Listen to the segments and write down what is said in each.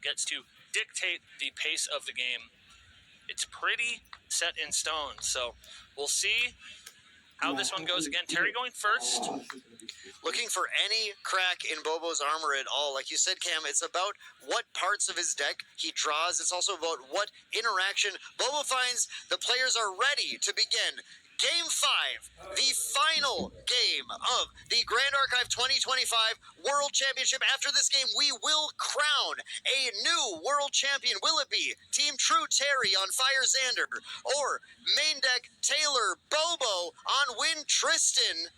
gets to dictate the pace of the game. It's pretty set in stone, so we'll see how this one goes. Again, Terry going first. Looking for any crack in Bobo's armor at all. Like you said, Cam, it's about what parts of his deck he draws. It's also about what interaction Bobo finds the players are ready to begin. Game 5, the final game of the Grand Archive 2025 World Championship. After this game, we will crown a new world champion. Will it be Team True Terry on Fire Xander or main deck Taylor Bobo on Win Tristan?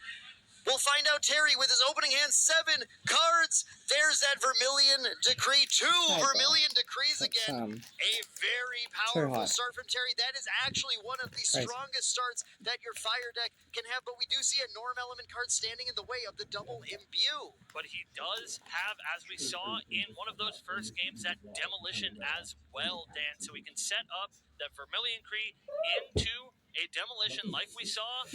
We'll find out. Terry with his opening hand, 7 cards. There's that Vermilion Decree. 2 Vermilion Decrees again. A very powerful start from Terry. That is actually one of the strongest starts that your fire deck can have. But we do see a Norm Element card standing in the way of the double Imbue. But he does have, as we saw in one of those first games, that Demolition as well, Dan. So we can set up that Vermilion Decree into a Demolition like we saw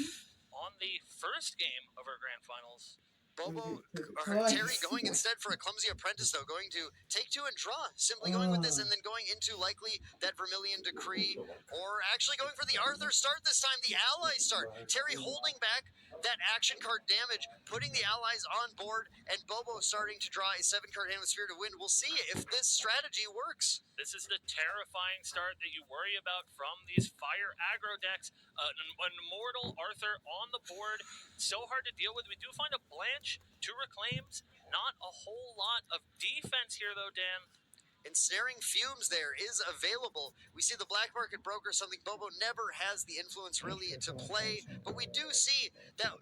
on the first game of our grand finals. Terry going instead for a Clumsy Apprentice, though, going to take 2 and draw. Simply going with this and then going into likely that Vermilion Decree, or actually going for the Arthur start this time, the ally start. Terry holding back that action card damage, putting the allies on board, and Bobo starting to draw a 7-card hand with Spirit of Wind. We'll see if this strategy works. This is the terrifying start that you worry about from these fire aggro decks. An Immortal Arthur on the board, so hard to deal with. We do find a Blanche, 2 Reclaims, not a whole lot of defense here though, Dan. Ensnaring Fumes there is available. We see the Black Market Broker, something Bobo never has the influence really to play, but we do see that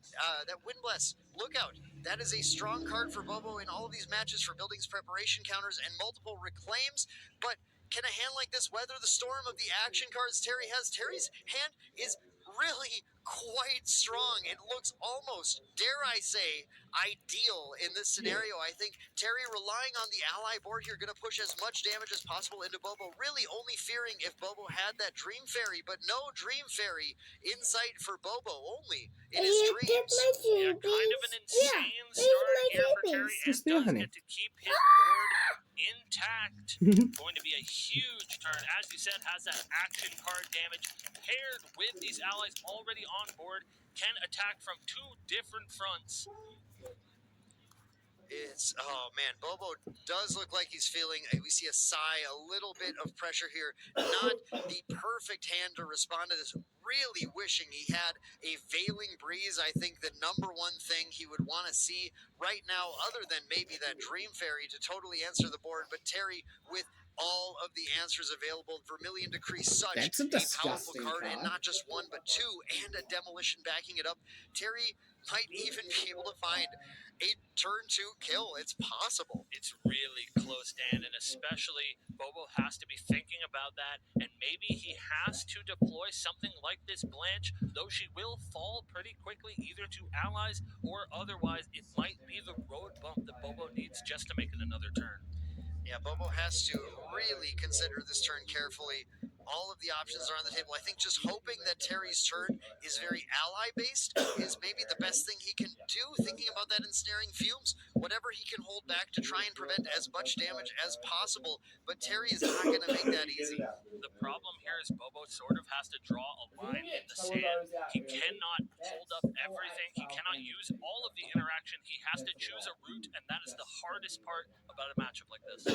Windbless. Look out. That is a strong card for Bobo in all of these matches for buildings preparation counters and multiple reclaims, but can a hand like this weather the storm of the action cards Terry has? Terry's hand is really quite strong. It looks almost, dare I say, ideal in this scenario. I think Terry relying on the ally board here, going to push as much damage as possible into Bobo, really only fearing if Bobo had that Dream Fairy, but no Dream Fairy in sight for Bobo, only in his dreams. Yeah, kind of an insane start here for Terry, and does get to keep his board intact. Going to be a huge turn. As you said, has that action card damage paired with these allies already on board, can attack from 2 different fronts. It's, oh man, Bobo does look like he's feeling, we see a sigh, a little bit of pressure here. Not the perfect hand to respond to this. Really wishing he had a Veiling Breeze. I think the #1 thing he would want to see right now, other than maybe that Dream Fairy to totally answer the board. But Terry with all of the answers available. Vermilion Decree, such a powerful card, and not just 1 but 2, and a Demolition backing it up. Terry might even be able to find a turn 2 kill. It's possible. It's really close, Dan, and especially Bobo has to be thinking about that, and maybe he has to deploy something like this Blanche, though she will fall pretty quickly either to allies or otherwise it might be the road bump that Bobo needs just to make it another turn. Yeah, Bobo has to really consider this turn carefully. All of the options are on the table. I think just hoping that Terry's turn is very ally-based is maybe the best thing he can do, thinking about that Ensnaring Fumes, whatever he can hold back to try and prevent as much damage as possible, but Terry is not going to make that easy. The problem here is Bobo sort of has to draw a line in the sand. He cannot hold up everything. He cannot use all of the interaction. He has to choose a route, and that is the hardest part about a matchup like this.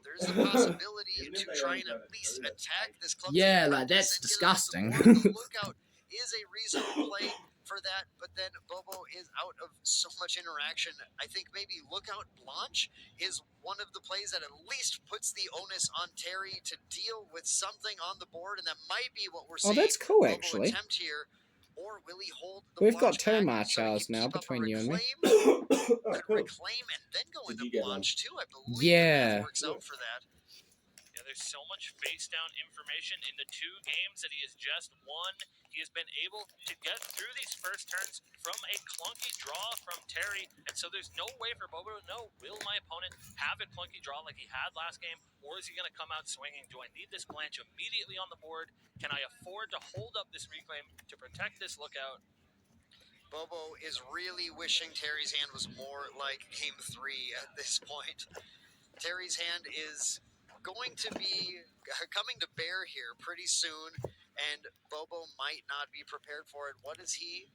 There's a possibility to try and at least attack this club. Yeah, like that's disgusting. The lookout is a reasonable play for that, but then Bobo is out of so much interaction. I think maybe Lookout Blanche is one of the plays that at least puts the onus on Terry to deal with something on the board, and that might be what we're seeing. Oh, that's cool, Bobo actually. attempt here. Or will he hold the We've got Blanche 2 back March so he hours can now keep up a between you and me. reclaim and then go into Blanche too, I believe. Yeah. That works out for that. Yeah, there's so much face down information in the 2 games that he has just won. He has been able to get through these first turns from a clunky draw from Terry, and so there's no way for Bobo to know, will my opponent have a clunky draw like he had last game, or is he going to come out swinging? Do I need this Blanche immediately on the board? Can I afford to hold up this reclaim to protect this lookout? Bobo is really wishing Terry's hand was more like Game 3 at this point. Terry's hand is going to be coming to bear here pretty soon, and Bobo might not be prepared for it. What is he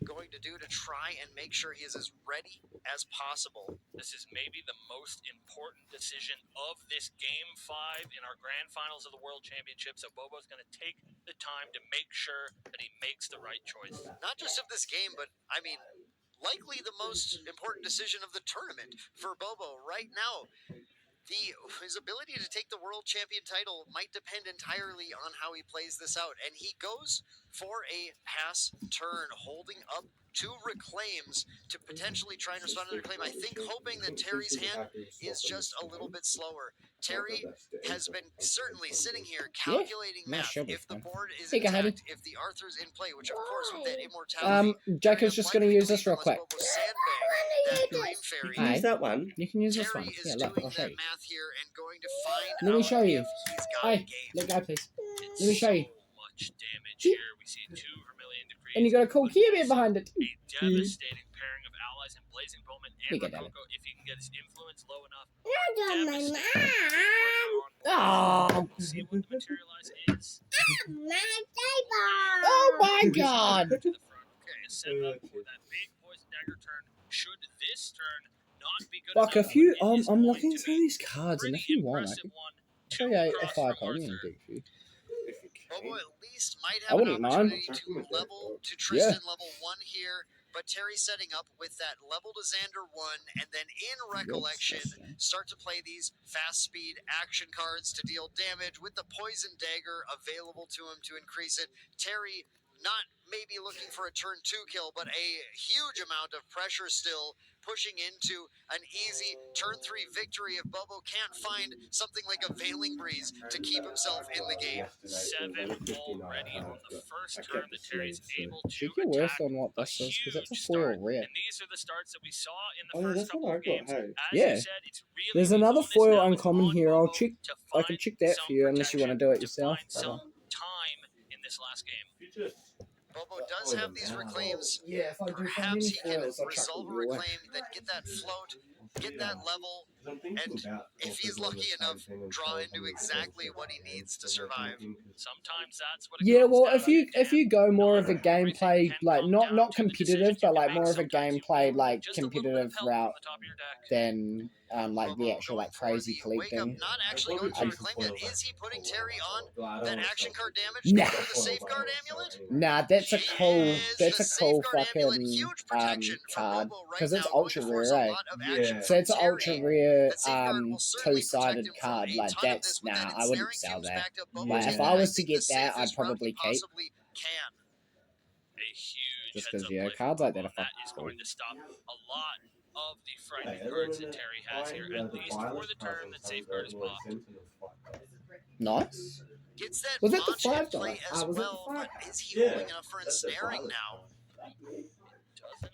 going to do to try and make sure he is as ready as possible? This is maybe the most important decision of this Game 5 in our grand finals of the World Championship, so Bobo's going to take the time to make sure that he makes the right choice. Not just of this game, but I mean, likely the most important decision of the tournament for Bobo right now. His ability to take the world champion title might depend entirely on how he plays this out, and he goes for a pass turn, holding up two reclaims to potentially try and respond to the reclaim. I think hoping that Terry's hand is just a little bit slower. Terry has been certainly sitting here calculating that math. should be If the fine. board is Hey, go ahead. intact, if the Arthur's in play, which of course with that immortality, Jacob's just going to use this real quick. That green fairy. Hi. Use that one. You can use this Terry one. is Yeah, look, doing I'll show that you. math here and going to find Let me out show you. if he's got Hi, a game. let go, please. It's Let me show you. so much damage See? here. We see 2 Vermilion Decrees. And you got a cool but key bit also behind it. A devastating pairing of allies in Blazing Bowman You and get that. Rococo if he can get his influence low enough. Oh. We'll see what the materialize is. Oh my god. To the front. Okay, set up for that big poison dagger turn. Should this turn not be good Like, enough, if you, it is I'm going looking to through be these cards, and pretty if you want, I impressive can one. show Two you across if I from can Arthur. do for you. Bobo at least might I have an wouldn't mind. opportunity to level to Tristan level 1 here, but Terry setting up with that level to Xander 1, and then in Recollection, start to play these fast speed action cards to deal damage with the poison dagger available to him to increase it. Terry not maybe looking for a turn 2 kill, but a huge amount of pressure still, pushing into an easy turn 3 victory if Bobo can't find something like a Veiling Breeze to keep himself in the game. 7 already on the first turn that Terry's able to Check your worth attack. on what A this is, because that's a huge foil start, rare. and these are the starts that we saw in the Oh, first that's couple what I of got, games. hey. As Yeah. you said, it's really There's the another onus foil now is uncommon on here. I'll Bobo check. to I can find check that some for you, unless you want to do it protection, yourself. to find some time in this last game. Bobo does have these reclaims. Yeah, if I do find Perhaps any he can foils, I'll chuck resolve a them your way. reclaim, then get that float, get that level, and if he's lucky enough, draw into exactly what he needs to survive. Sometimes that's what it Yeah, comes well, down if to, you go more of a Not everything gameplay, can like come not down not to the decisions competitive, you but can like make. more of a Sometimes you gameplay, need like just a little bit of competitive help route from the top of your deck. than like the Bobo actual going like for crazy the wake up, collecting. not actually going for a reclaim yet. Is he putting Terry on that action card damage Nah. for the safeguard amulet? Nah, that's a He cool. is That's the a cool safeguard amulet. fucking Huge protection for card Bobo right because it's now, ultra going to force rare. a Eh? lot of action So from it's an Terry. ultra rare That safeguard will certainly two-sided protect him from card. a Like ton of that's this with that I wouldn't ensnaring sell cubes that. backed up Bobo's Like if hand. I was to think get the that, I'd safest route probably he keep. possibly can. A huge Just heads 'cause, up yeah, play from cards like that Bobo. are That fucking is cool. going to stop a lot of the frightening cards that Terry has here, at least for the turn that Safeguard is popped. Nice. Gets that Was that the launch in $5? play as Was it the well, but $5? is he Yeah, holding enough for that's the ensnaring $5. now? Doesn't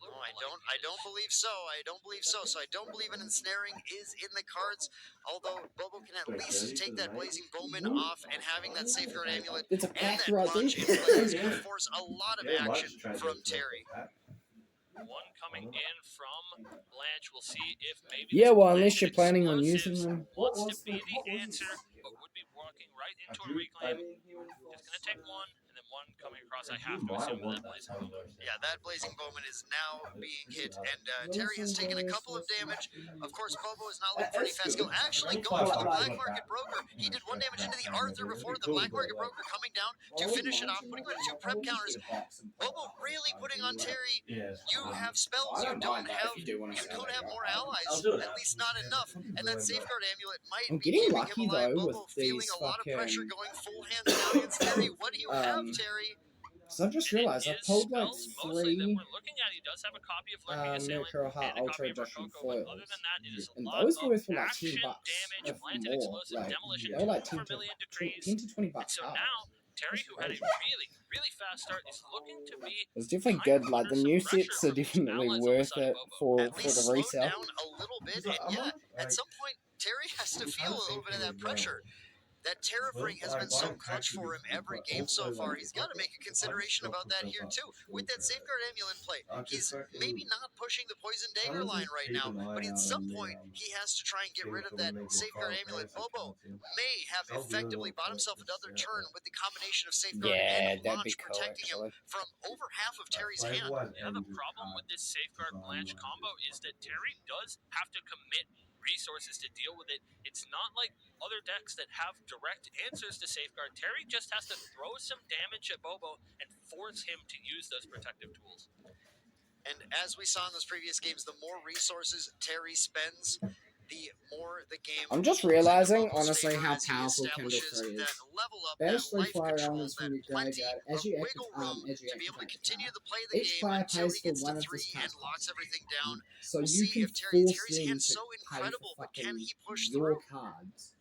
look Oh, like I it don't is. believe so. I don't believe so. So I don't believe an ensnaring is in the cards. Although Bobo can at least take that Blazing Bowman off, and having that safeguard amulet It's a and pack that right launch in there. play is going to force a lot of action from Terry. One coming in from Blanche. We'll see if maybe Yeah, this well, Blanche unless you're planning on using explosives them. wants to be the answer, but would be walking right into a reclaim. Just gonna take one, and then one coming across. I have to assume that Blazing Bowman. Yeah, that Blazing Bowman is now being hit, and Terry has taken a couple of damage. Of course, Bobo is not looking for any fast kill. Actually, going for the Black Market Broker. He did 1 damage into the Arthur before the Black Market Broker coming down to finish it off, putting on 2 prep counters. Bobo really putting on Terry. You have spells. You don't have. You don't have more allies. At least not enough. And that safeguard amulet might I'm be getting keeping lucky, him alive. though, Bobo with feeling these a lot of pressure, fucking, going full hands down against Terry. What do you have, Terry? So I just And it realized I is pulled like spells mostly that 3 we're looking at. He does have a copy of Lurking Assailant Mercurial Heart and a Ultra copy of Edition Rococo, but other foils. than that, it is a And lot those of were worth for like action, $10 damage, if planted more. explosive, Like, demolition, they were like 2 10 Vermilion to Decrees. 10 to 20 And bucks. so hard. now, Terry, who had a Crazy. really fast start, is looking to be It's definitely kind good. of Like the under new some pressure sets are from these definitely allies on the worth side of it Bobo. for At least the slow resale. down a little bit, and yeah, at some point Terry has to feel a little bit of that pressure. That Terrafring has been so clutch for him every game so far. He's got to make a consideration about that here too. With that Safeguard Amulet in play, he's maybe not pushing the Poison Dagger line right now, but at some point he has to try and get rid of that Safeguard Amulet. Bobo may have effectively bought himself another turn with the combination of Safeguard Yeah, and that'd be Launch cool, protecting him actually. from over half of Terry's hand. Yeah, the problem with this Safeguard Blanche combo is that Terry does have to commit resources to deal with it. It's not like other decks that have direct answers to Safeguard. Terry just has to throw some damage at Bobo and force him to use those protective tools. And as we saw in those previous games, the more resources Terry spends, the more the game. I'm just moves into realizing, Bobo's honestly, favor how as he powerful Kindle establishes 3 is. that level up, Banish that 3 life fire control, elements from that your plenty graveyard of as you wiggle room as you to be able to activate continue power. to play the Each game player until pays he for gets one to of his 3 and card locks costs. everything down. So We'll you see can if Terry's force them hand's to so pay incredible, for but can he push your through? cards.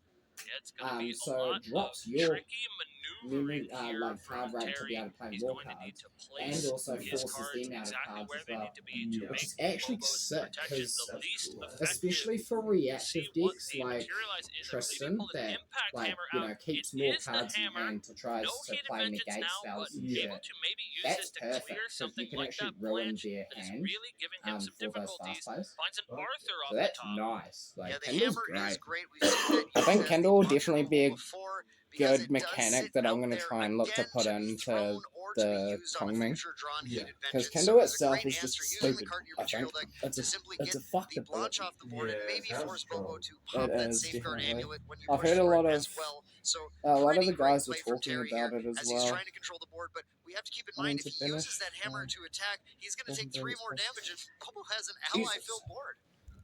Yeah, it's going to be So a lot it drops of your tricky maneuvering here like from card rate to Terry. be able to play He's more going to need cards, to and place also his forces cards them out of exactly cards where as they well, need to be to which make is actually Bobo's sick protection because, the least effective. especially for We'll reactive see what decks the like materialize is. I believe he Tristan pulled an that impact like hammer you out. know keeps It more is the cards in hammer. hand to try No to heated play vengeance negate now, spells but and able shit. to maybe use That's this to perfect clear because you something can like actually that ruin Blanche their that is hand really giving him some for those fast difficulties. plays. Finds an Arthur So off the that's top. nice. Like Yeah, the Kendall's hammer great. is great. We've seen that I think used as Kendall the will punch definitely removal be a before, because good it does mechanic sit that I'm out going to there try and look to again put to be into thrown or to be the used on a Kongming. future drawn heated Because vengeance. Kendall So it's a itself great is just answer using the stupid. card in your I material think deck to simply it's get a fucked the Blanche ability. off the board and maybe force Bobo to It pop that is Safeguard definitely. Amulet when you I've push heard a through lot it of as well. So a lot of pretty the great guys were play from talking Terry about here it as as he's well. trying to control the board, but we have to keep in I mean, mind to if he uses finish, that hammer to attack, he's going to take doesn't 3 bring more us- damage and Bobo has an Jesus. ally-filled board.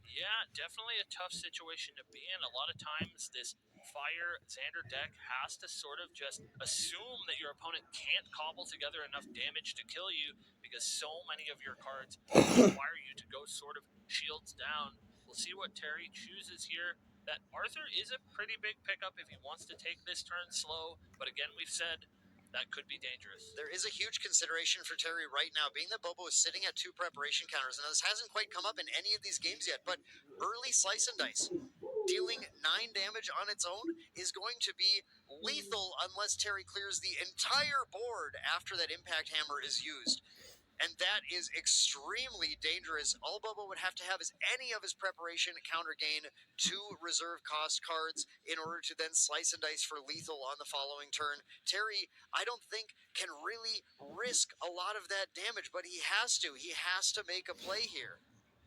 Yeah, definitely a tough situation to be in. A lot of times, this Fire Xander deck has to sort of just assume that your opponent can't cobble together enough damage to kill you because so many of your cards require you to go sort of shields down. We'll see what Terry chooses here. That Arthur is a pretty big pickup if he wants to take this turn slow, but again, we've said that could be dangerous. There is a huge consideration for Terry right now, being that Bobo is sitting at 2 preparation counters, and this hasn't quite come up in any of these games yet, but early Slice and Dice, dealing 9 damage on its own, is going to be lethal unless Terry clears the entire board after that Impact Hammer is used. And that is extremely dangerous. All Bobo would have to have is any of his preparation counter gain 2 reserve cost cards in order to then slice and dice for lethal on the following turn. Terry, I don't think, can really risk a lot of that damage, but he has to. He has to make a play here.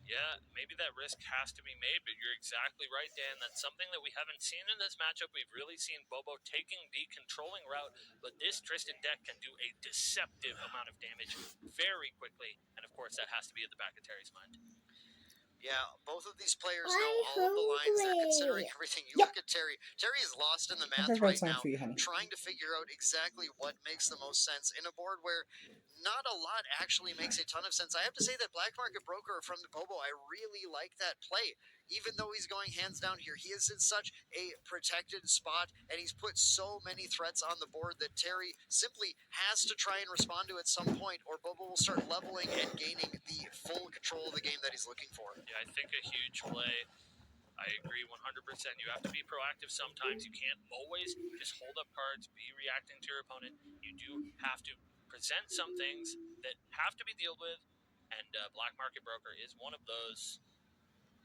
Yeah, maybe that risk has to be made, but you're exactly right, Dan. That's something that we haven't seen in this matchup. We've really seen Bobo taking the controlling route, but this Tristan deck can do a deceptive amount of damage very quickly, and of course that has to be at the back of Terry's mind. Yeah, both of these players know all of the lines. They're considering everything. You look at Terry. Terry is lost in the math right now, trying to figure out exactly what makes the most sense in a board where not a lot actually makes a ton of sense. I have to say that Black Market Broker from the Bobo, I really like that play. Even though he's going hands down here, he is in such a protected spot, and he's put so many threats on the board that Terry simply has to try and respond to at some point, or Bobo will start leveling and gaining the full control of the game that he's looking for. Yeah, I think a huge play. I agree 100%. You have to be proactive sometimes. You can't always just hold up cards, be reacting to your opponent. You do have to present some things that have to be dealt with, and Black Market Broker is one of those.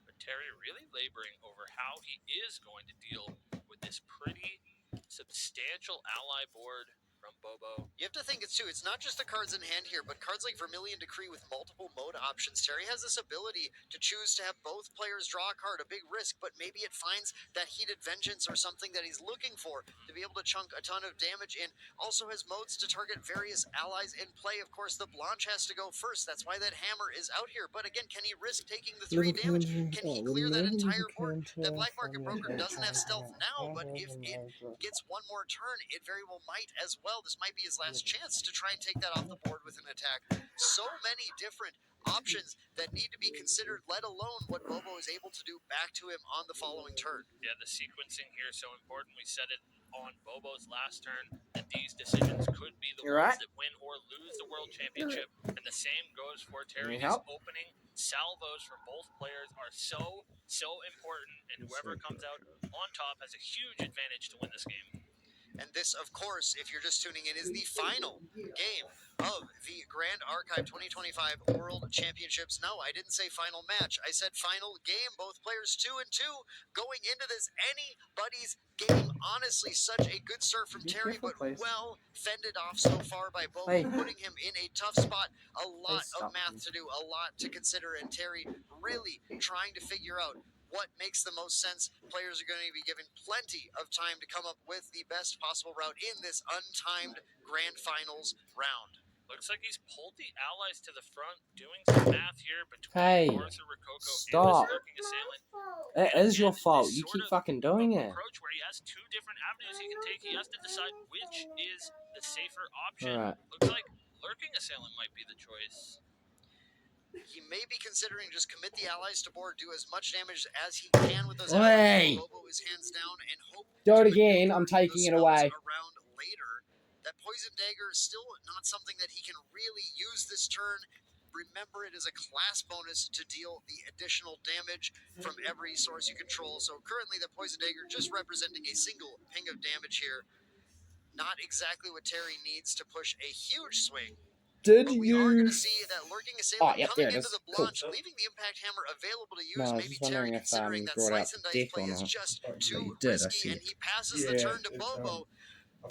But Terry really laboring over how he is going to deal with this pretty substantial ally board from Bobo. You have to think it's not just the cards in hand here, but cards like Vermilion Decree with multiple mode options. Terry has this ability to choose to have both players draw a card, a big risk, but maybe it finds that Heated Vengeance or something that he's looking for to be able to chunk a ton of damage in. Also has modes to target various allies in play. Of course, the Blanche has to go first. That's why that hammer is out here. But again, can he risk taking the 3 damage? Can he clear that entire board? That Black Market Broker doesn't have stealth now, but if it gets one more turn, it very well might as well. This might be his last chance to try and take that off the board with an attack. So many different options that need to be considered, let alone what Bobo is able to do back to him on the following turn. Yeah, the sequencing here is so important. We said it on Bobo's last turn. that these decisions could be the You ones right? that win or lose the World Championship. And the same goes for Terry. Need These help? opening salvos from both players are so important, and whoever comes out on top has a huge advantage to win this game. And this, of course, if you're just tuning in, is the final game of the Grand Archive 2025 World Championships. No, I didn't say final match. I said final game. Both players 2-2 going into this anybody's game. Honestly, such a good start from Be Terry, careful, but please. well fended off so far by Bobo, Hey. putting him in a tough spot. A lot Please of stop. math to do, a lot to consider, and Terry really trying to figure out what makes the most sense. Players are going to be given plenty of time to come up with the best possible route in this untimed Grand Finals round. Looks like he's pulled the allies to the front, doing some math here between Hey, Arthur Rococo stop. and his lurking assailant. It And is your again, fault. this You sort keep of fucking doing it. approach where he has two different avenues he can take. He has to decide which is the safer option. Alright. Looks like lurking assailant might be the choice. He may be considering just commit the allies to board, do as much damage as he can with those Hey! allies. Bobo is hands down and hope Do to it again. maneuver I'm taking the it away. spells around later. That poison dagger is still not something that he can really use this turn. Remember, it is a class bonus to deal the additional damage from every source you control. So currently, the poison dagger just representing a single ping of damage here. Not exactly what Terry needs to push a huge swing. Did But we are going you? to see that lurking assailant yep, coming there it into is. the Cool. launch, leaving the impact hammer available to use. No, I was Maybe just Terry wondering if considering you that brought out slice and the dice dick play or is not. just But too you did, I risky, see and it. he passes the turn to Bobo,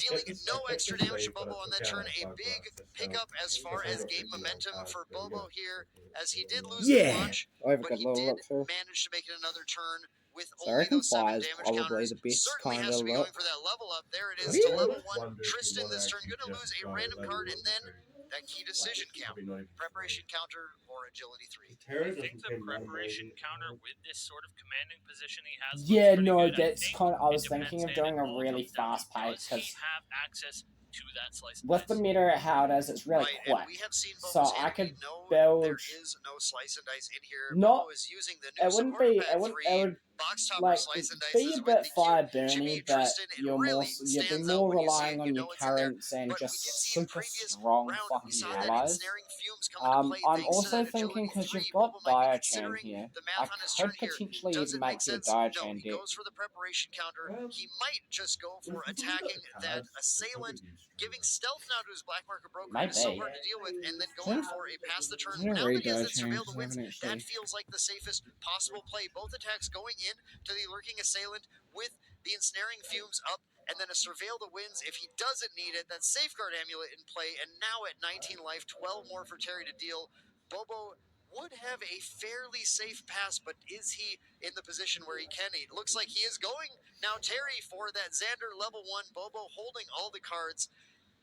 dealing no extra damage to Bobo on that turn. A big pickup as far as game momentum for Bobo here, as he did lose the Yeah. launch, I've but got a he little did look through. manage to make it another turn with So I only reckon those 7 Fire's damage probably counters. the best Certainly kind has to of be look. going for that level up. There it is What to do you- level 1. Tristan this turn going to lose a random card, and then that key decision count. Preparation counter or agility 3. I think the preparation counter with this sort of commanding position he has. looks Yeah, pretty no, good. I that's think kind of. I it was thinking depends, of Dan, doing it a all really comes down to, fast pace does he because have access to that slice and with the dice? meter how it is, it's really Right, quick. and we have seen So Bobo's I hand. could We know build. there is no slice and dice in here. Not. Bobo is using the new It wouldn't supporter be. pad It would. 3 It would box topper like slice and be dices a with bit the fire cute Jimmy burny, but Tristan. It you're really more. You'd be stands more out when you see relying it. on You your know it's in there. currents and But we just did see in super previous strong round, we fucking saw that allies. ensnaring fumes come into play I'm thanks to also that thinking agility because 3. you've got Bobo might be Diachain considering here, the I math on his turn could here. potentially Does even it make make your sense? No, Diachain he deck. goes for the preparation counter. He might just go for attacking that assailant, giving stealth now to his Black Market Broker. Might It is so be. hard to deal with, and then going for a pass the turn. I'm gonna Now read that he has that Diachain surveil the because I wins, haven't that actually. feels like the safest possible play. Both attacks going in to the lurking assailant with the ensnaring fumes up, and then a surveil the wins if he doesn't need it. That safeguard amulet in play, and now at 19 life, 12 more for Terry to deal. Bobo would have a fairly safe pass, but is he in the position where he can? It looks like he is going now. Terry for that Xander level 1. Bobo holding all the cards.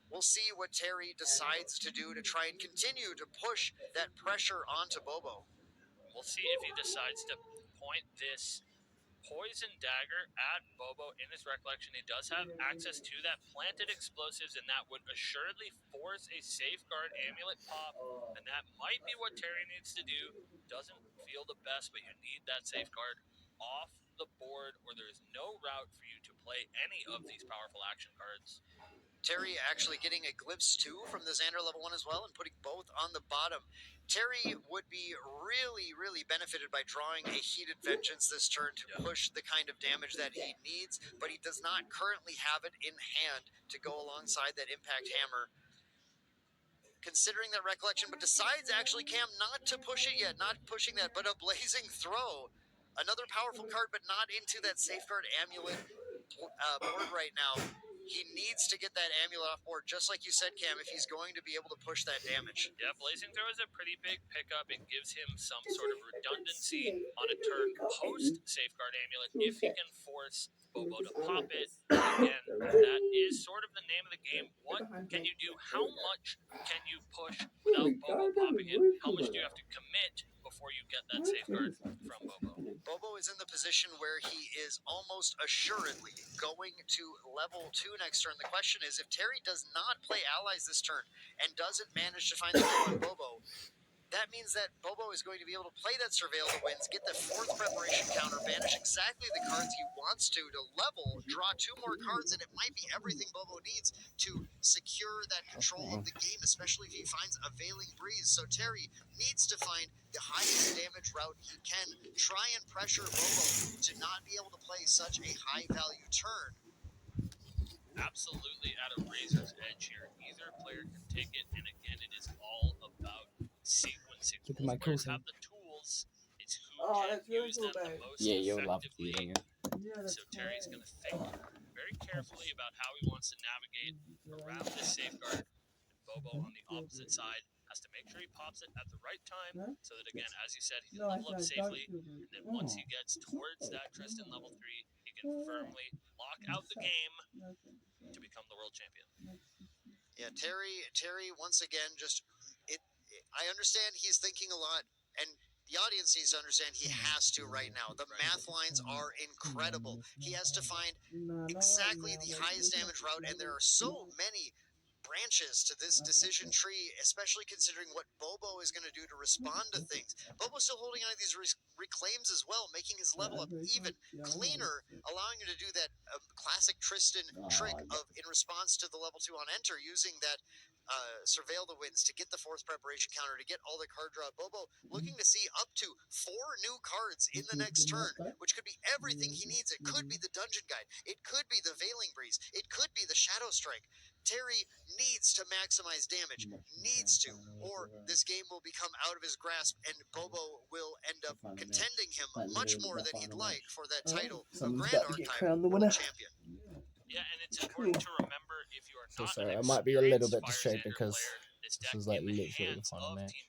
We'll see what Terry decides to do to try and continue to push that pressure onto Bobo. We'll see if he decides to point this poison dagger at Bobo. In his recollection, he does have access to that planted explosives, and that would assuredly force a safeguard amulet pop, and that might be what Terry needs to do. Doesn't feel the best, but you need that safeguard off the board, or there is no route for you to play any of these powerful action cards. Terry actually getting a glimpse too from the Xander level 1 as well, and putting both on the bottom. Terry would be really benefited by drawing a heated vengeance this turn to push the kind of damage that he needs, but he does not currently have it in hand to go alongside that impact hammer. Considering that recollection, but decides actually, Cam, not to push it yet, not pushing that, but a blazing throw. Another powerful card, but not into that safeguard amulet board right now. He needs to get that amulet off board, just like you said, Cam, if he's going to be able to push that damage. Yeah, Blazing Throw is a pretty big pickup. It gives him some sort of redundancy on a turn post Safeguard Amulet if he can force Bobo to pop it. Again, that is sort of the name of the game. What can you do? How much can you push without Bobo popping it? How much do you have to commit before you get that safeguard from Bobo? Bobo is in the position where he is almost assuredly going to level 2 next turn. The question is, if Terry does not play allies this turn and doesn't manage to find the kill on Bobo, That means that Bobo is going to be able to play that Surveil the Winds, get the 4th preparation counter, banish exactly the cards he wants to level, draw 2 more cards, and it might be everything Bobo needs to secure that control of the game, especially if he finds Availing Breeze. So Terry needs to find the highest damage route he can, try and pressure Bobo to not be able to play such a high value turn. Absolutely at a razor's edge here. Either player can take it, and again, it is all about sequencing. Look at Both my players cool have the tools. It's who Oh, can that's really use cool, them the babe. most Yeah, you'll love effectively. feeling it. Yeah, that's So Terry's cool. going to think very carefully about how he wants to navigate around this safeguard. And Bobo on the opposite side has to make sure he pops it at the right time, so that again, as you said, he can No, I level up said I don't safely. feel good. And then once he gets towards that Tristan level 3, he can firmly lock out the game to become the world champion. Yeah, Terry once again I understand he's thinking a lot, and the audience needs to understand he has to right now. The math lines are incredible. He has to find exactly the highest damage route, and there are so many branches to this decision tree, especially considering what Bobo is going to do to respond to things. Bobo's still holding on to these reclaims as well, making his level up even cleaner, allowing him to do that classic Tristan trick of, in response to the level 2 on enter, using that Surveil the Winds to get the 4th preparation counter, to get all the card draw. Bobo looking to see up to 4 new cards in the next turn, which could be everything he needs. It could be the Dungeon Guide. It could be the Veiling Breeze. It could be the Shadow Strike. Terry needs to maximize damage, needs to, or this game will become out of his grasp and Bobo will end up contending him much more than he'd like for that title of Someone's Grand about to get Archive crowned the World winner. Champion. Yeah, and it's important to remember, if you are So not sorry, an I might be a little experienced bit Fire distracted Xander because player, this this deck was like in the literally the hands final of match. Team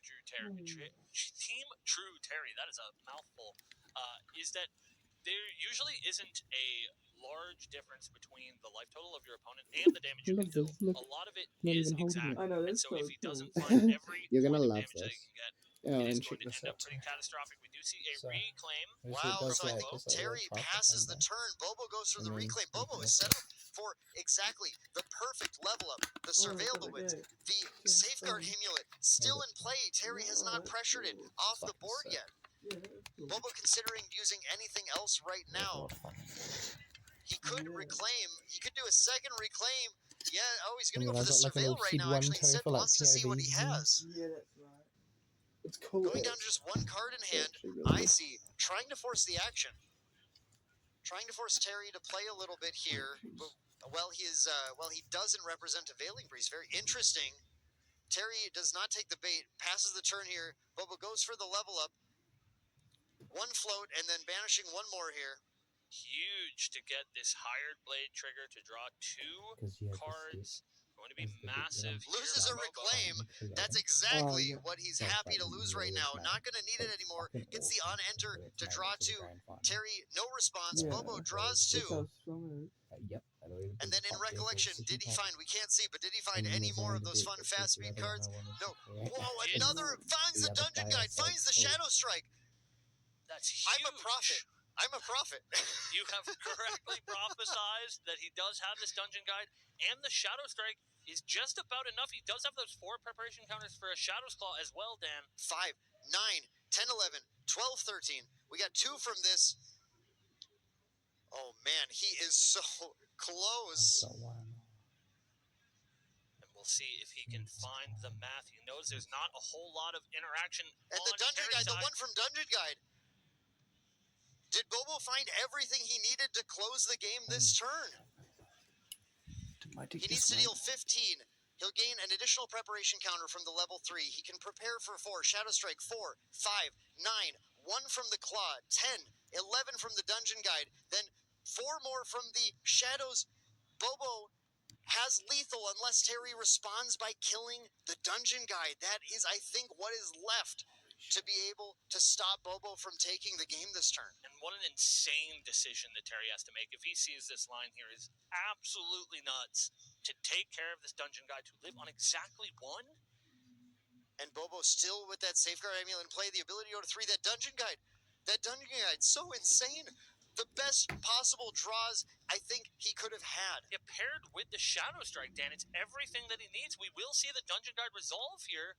True Terry, that is a mouthful, is that there usually isn't a large difference between the life total of your opponent and the damage you can Look, deal. look, A lot of it not is even holding exact, I know, and that's so so if he cool. doesn't find every You're gonna point of love damage that this. he can get, Oh, it is and going check to this end up out. pretty catastrophic. We do see a So, reclaim. Wow, does so like, Bobo. just like Terry little passes the traffic turn. Bobo goes for and the then reclaim. you Bobo can is set up for exactly the perfect level up. The Surveil the Winds, the Safeguard Amulet still in play. Terry has not pressured it off the board yet. Bobo considering using anything else right now. He could reclaim. He could do a second reclaim. Yeah, oh, he's going to go for the I've got like a Surveil little right Kid now, 1 actually. toe Instead, for like wants to see what he POVs and has. Yeah, that's right. it's cool. Going down to just 1 card in hand. Icy trying to force the action. Trying to force Terry to play a little bit here. But, he doesn't represent a Veiling Breeze. Very interesting. Terry does not take the bait. Passes the turn here. Bobo goes for the level up. 1 float and then banishing 1 more here. Huge to get this hired blade trigger to draw 2 cards. Going to be massive. Loses here a by Bobo. reclaim. That's exactly what he's happy to lose right now. Not going to need it anymore. Gets the on enter to draw 2. Terry, no response. Bobo draws 2. Yep. And then in recollection, did he find, we can't see, but did he find any more of those fun fast speed cards? No. Whoa, another, finds the Dungeon Guide, finds the Shadow Strike. That's huge. I'm a prophet. I'm a prophet. You have correctly prophesized that he does have this Dungeon Guide, and the Shadow Strike is just about enough. He does have those 4 preparation counters for a Shadow's Claw as well, Dan. 5, 9, 10, 11, 12, 13. We got 2 from this. Oh, man, he is so close. And we'll see if he can find the math. He knows there's not a whole lot of interaction And on the Dungeon Terry's Guide, the side. one from Dungeon Guide. Did Bobo find everything he needed to close the game this turn? He needs to deal 15. He'll gain an additional preparation counter from the level 3. He can prepare for 4. Shadow Strike 4, 5, 9, 1 from the Claw, 10, 11 from the Dungeon Guide, then 4 more from the Shadows. Bobo has lethal unless Terry responds by killing the Dungeon Guide. That is, I think, what is left to be able to stop Bobo from taking the game this turn. And what an insane decision that Terry has to make. If he sees this line here is absolutely nuts, to take care of this Dungeon Guide, to live on exactly 1. And Bobo still with that Safeguard Amulet in play, the ability to go to 3, that Dungeon Guide, so insane. The best possible draws I think he could have had. Yeah, paired with the Shadow Strike, Dan, it's everything that he needs. We will see the Dungeon Guide resolve here.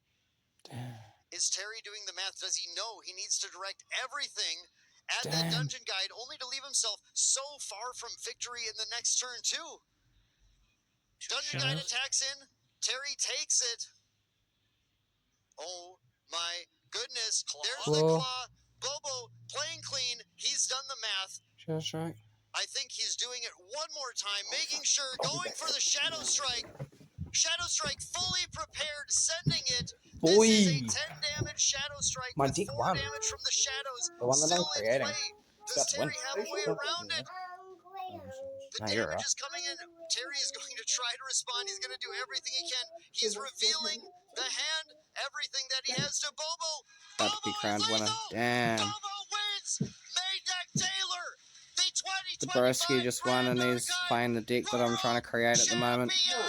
Is Terry doing the math? Does he know he needs to direct everything at that Damn. dungeon guide, only to leave himself so far from victory in the next turn, too? Dungeon guide attacks in. Terry takes it. Oh my goodness. There's the Claw. claw. Bobo playing clean. He's done the math. Shadow Strike. I think he's doing it one more time, making sure, going for the Shadow Strike. Shadow Strike fully prepared, sending it. Boy. This is a 10 damage Shadow Strike My with dick 4 won. damage from the shadows. The one that I'm Still in creating. play. It's Does got to win. Terry have a way around it? The Nah, you're damage right. is coming in. Terry is going to try to respond. He's going to do everything he can. He's revealing the hand, everything that he has to Bobo. About to be Bobo crowned is winner. lethal. Damn. Bobo wins. Maydeck Taylor, the 2025 The broski just won and Grand he's Archive playing the deck that I'm trying to create at the moment. champion.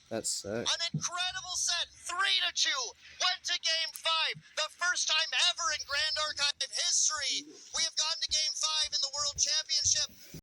That's sick. An incredible set, 3-2, went to Game 5, the first time ever in Grand Archive history. We have gotten to Game 5 in the World Championship.